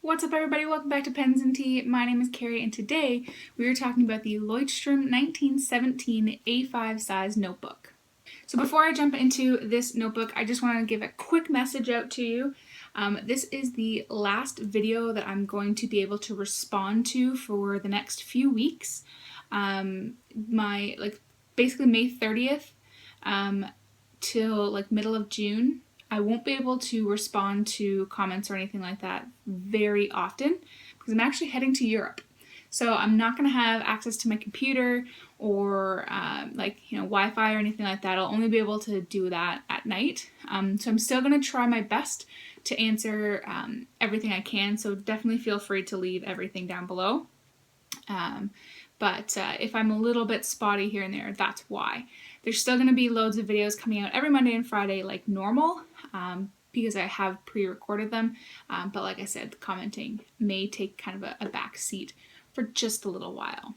What's up everybody, welcome back to Pens and Tea. My name is Carrie and today we are talking about the Leuchtturm 1917 A5 size notebook. So before I jump into this notebook, I just want to give a quick message out to you. This is the last video that I'm going to be able to respond to for the next few weeks. Basically May 30th till middle of June. I won't be able to respond to comments or anything like that very often because I'm actually heading to Europe. So I'm not going to have access to my computer or Wi-Fi or anything like that. I'll only be able to do that at night. So I'm still going to try my best to answer everything I can. So definitely feel free to leave everything down below. But if I'm a little bit spotty here and there, that's why. There's still going to be loads of videos coming out every Monday and Friday like normal because I have pre-recorded them. But like I said, the commenting may take kind of a back seat for just a little while.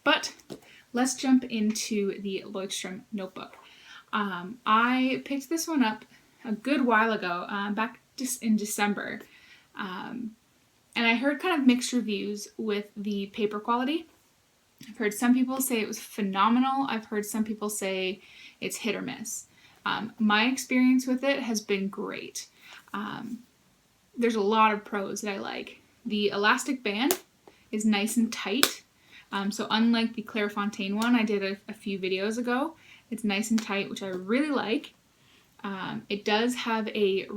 But let's jump into the Leuchtturm notebook. I picked this one up a good while ago, back just in December. And I heard kind of mixed reviews with the paper quality. I've heard some people say it was phenomenal. I've heard some people say it's hit or miss. My experience with it has been great. There's a lot of pros that I like. The elastic band is nice and tight. So unlike the Clairefontaine one I did a few videos ago, it's nice and tight, which I really like. It does have a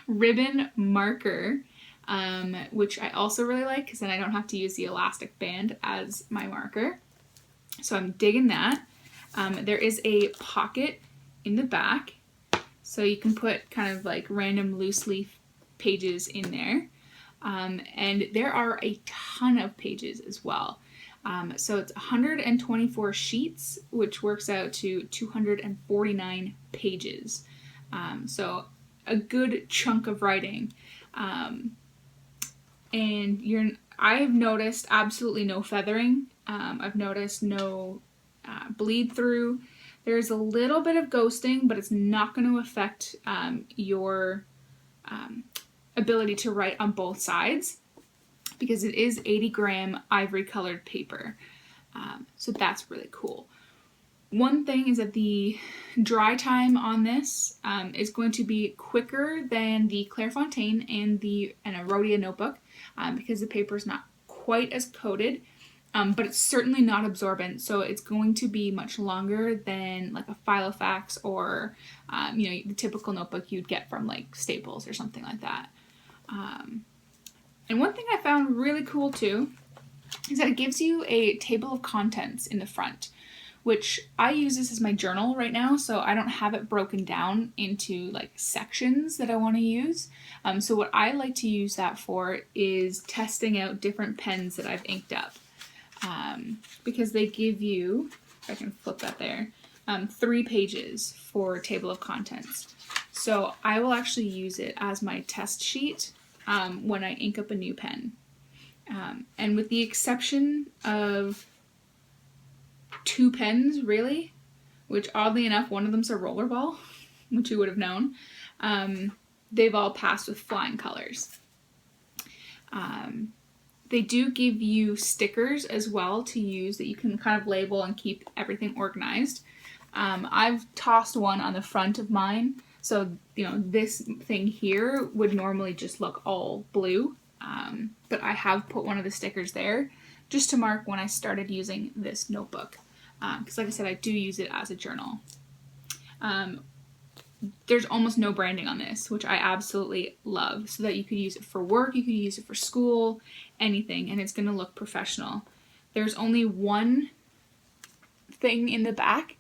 ribbon marker, which I also really like because then I don't have to use the elastic band as my marker. So I'm digging that. There is a pocket in the back, so you can put kind of like random loose leaf pages in there. And there are a ton of pages as well. So it's 124 sheets, which works out to 249 pages. So a good chunk of writing. And I've noticed absolutely no feathering. I've noticed no bleed through. There's a little bit of ghosting, but it's not going to affect your ability to write on both sides because it is 80-gram ivory colored paper. So that's really cool. One thing is that the dry time on this is going to be quicker than the Clairefontaine and a Rhodia notebook because the paper is not quite as coated, but it's certainly not absorbent, so it's going to be much longer than like a Filofax or the typical notebook you'd get from like Staples or something like that. And one thing I found really cool too is that it gives you a table of contents in the front, which I use this as my journal right now, so I don't have it broken down into like sections that I want to use. So what I like to use that for is testing out different pens that I've inked up. Because they give you, if I can flip that there, 3 pages for table of contents. So I will actually use it as my test sheet when I ink up a new pen. And with the exception of 2 pens, really, which oddly enough, one of them's a rollerball, which you would have known, they've all passed with flying colors. They do give you stickers as well to use that you can kind of label and keep everything organized. I've tossed one on the front of mine, so this thing here would normally just look all blue, but I have put one of the stickers there just to mark when I started using this notebook, because like I said, I do use it as a journal. There's almost no branding on this, which I absolutely love, so that you could use it for work, you could use it for school, anything, and it's going to look professional. There's only one thing in the back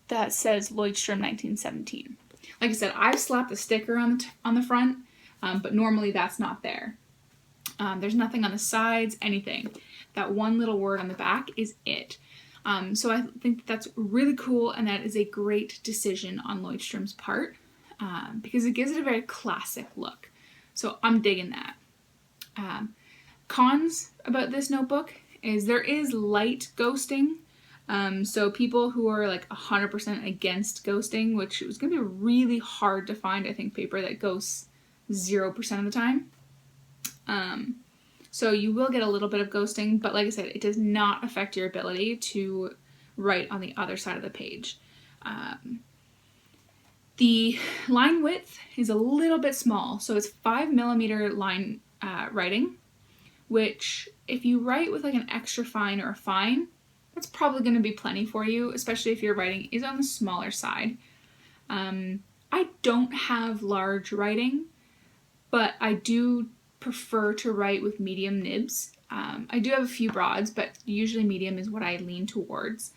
that says Leuchtturm 1917. Like I said, I've slapped a sticker on the front, but normally that's not there. There's nothing on the sides, anything. That one little word on the back is it. So I think that's really cool, and that is a great decision on Leuchtturm's part because it gives it a very classic look. So I'm digging that. Cons about this notebook is there is light ghosting. So people who are like 100% against ghosting, which was going to be really hard to find, I think, paper that ghosts 0% of the time. So you will get a little bit of ghosting, but like I said, it does not affect your ability to write on the other side of the page. The line width is a little bit small, so it's 5mm line writing, which if you write with like an extra fine or a fine, that's probably going to be plenty for you, especially if your writing is on the smaller side. I don't have large writing, but I do prefer to write with medium nibs. I do have a few broads, but usually medium is what I lean towards.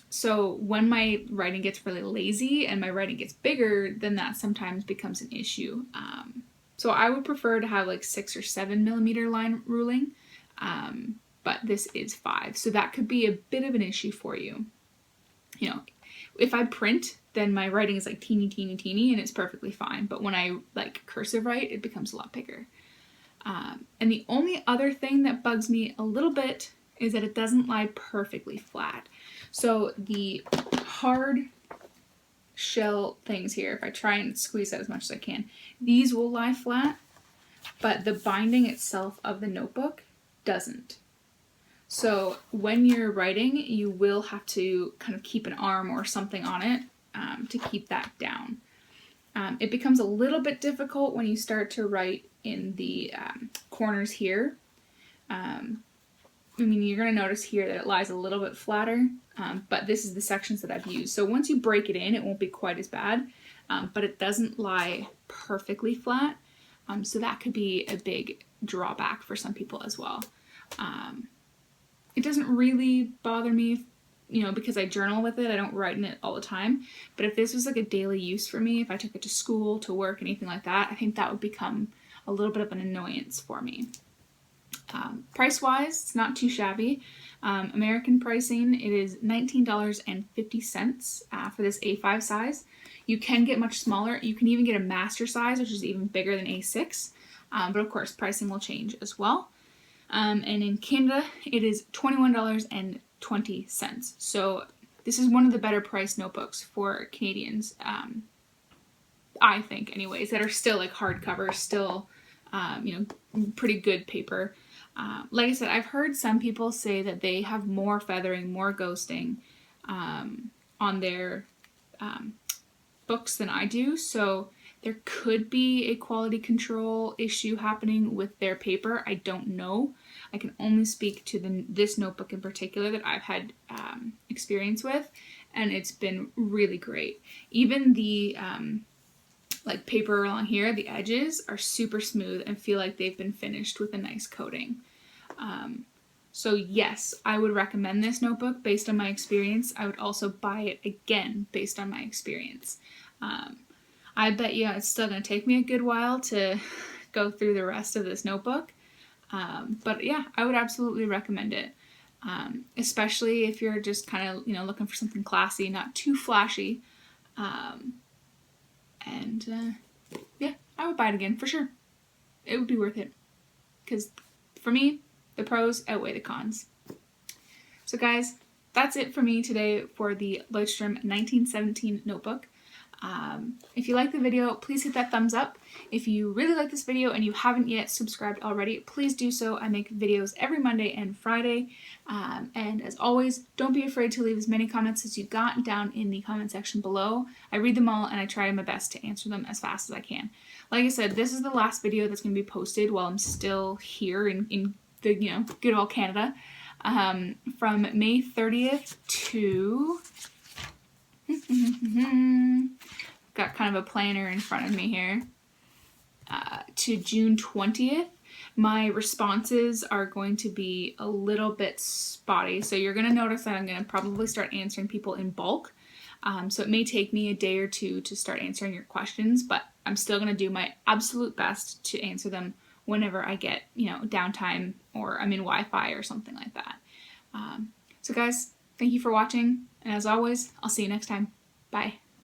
So when my writing gets really lazy and my writing gets bigger, then that sometimes becomes an issue. So I would prefer to have like 6 or 7mm line ruling, but this is 5. So that could be a bit of an issue for you. You know, if I print, then my writing is like teeny, teeny, teeny, and it's perfectly fine. But when I like cursive write, it becomes a lot bigger. And the only other thing that bugs me a little bit is that it doesn't lie perfectly flat. So the hard shell things here, if I try and squeeze that as much as I can, these will lie flat, but the binding itself of the notebook doesn't. So when you're writing, you will have to kind of keep an arm or something on it to keep that down. It becomes a little bit difficult when you start to write in the corners here. I mean, you're going to notice here that it lies a little bit flatter, but this is the sections that I've used. So once you break it in, it won't be quite as bad, but it doesn't lie perfectly flat. So that could be a big drawback for some people as well. It doesn't really bother me, you know, because I journal with it. I don't write in it all the time. But if this was like a daily use for me, if I took it to school, to work, anything like that, I think that would become a little bit of an annoyance for me. Price-wise, it's not too shabby. American pricing, it is $19.50 for this A5 size. You can get much smaller. You can even get a master size, which is even bigger than A6. But of course, pricing will change as well. And in Canada, it is $21.20. So this is one of the better priced notebooks for Canadians, I think anyways, that are still like hardcover, still, you know, pretty good paper. Like I said, I've heard some people say that they have more feathering, more ghosting on their books than I do. So there could be a quality control issue happening with their paper. I don't know. I can only speak to this notebook in particular that I've had experience with, and it's been really great. Even the like paper along here, the edges are super smooth and feel like they've been finished with a nice coating. So yes, I would recommend this notebook based on my experience. I would also buy it again based on my experience. I bet you it's still going to take me a good while to go through the rest of this notebook. But yeah, I would absolutely recommend it. Especially if you're just kind of, you know, looking for something classy, not too flashy. Yeah, I would buy it again for sure. It would be worth it. Because for me, the pros outweigh the cons. So guys, that's it for me today for the Leuchtturm 1917 notebook. If you like the video, please hit that thumbs up. If you really like this video and you haven't yet subscribed already, please do so. I make videos every Monday and Friday. And as always, don't be afraid to leave as many comments as you got down in the comment section below. I read them all and I try my best to answer them as fast as I can. Like I said, this is the last video that's going to be posted while I'm still here in the, you know, good old Canada. From May 30th to... got kind of a planner in front of me here, to June 20th. My responses are going to be a little bit spotty, so you're going to notice that I'm going to probably start answering people in bulk. So it may take me a day or two to start answering your questions, but I'm still going to do my absolute best to answer them whenever I get, you know, downtime or I'm in Wi-Fi or something like that. So guys, thank you for watching, and as always, I'll see you next time. Bye.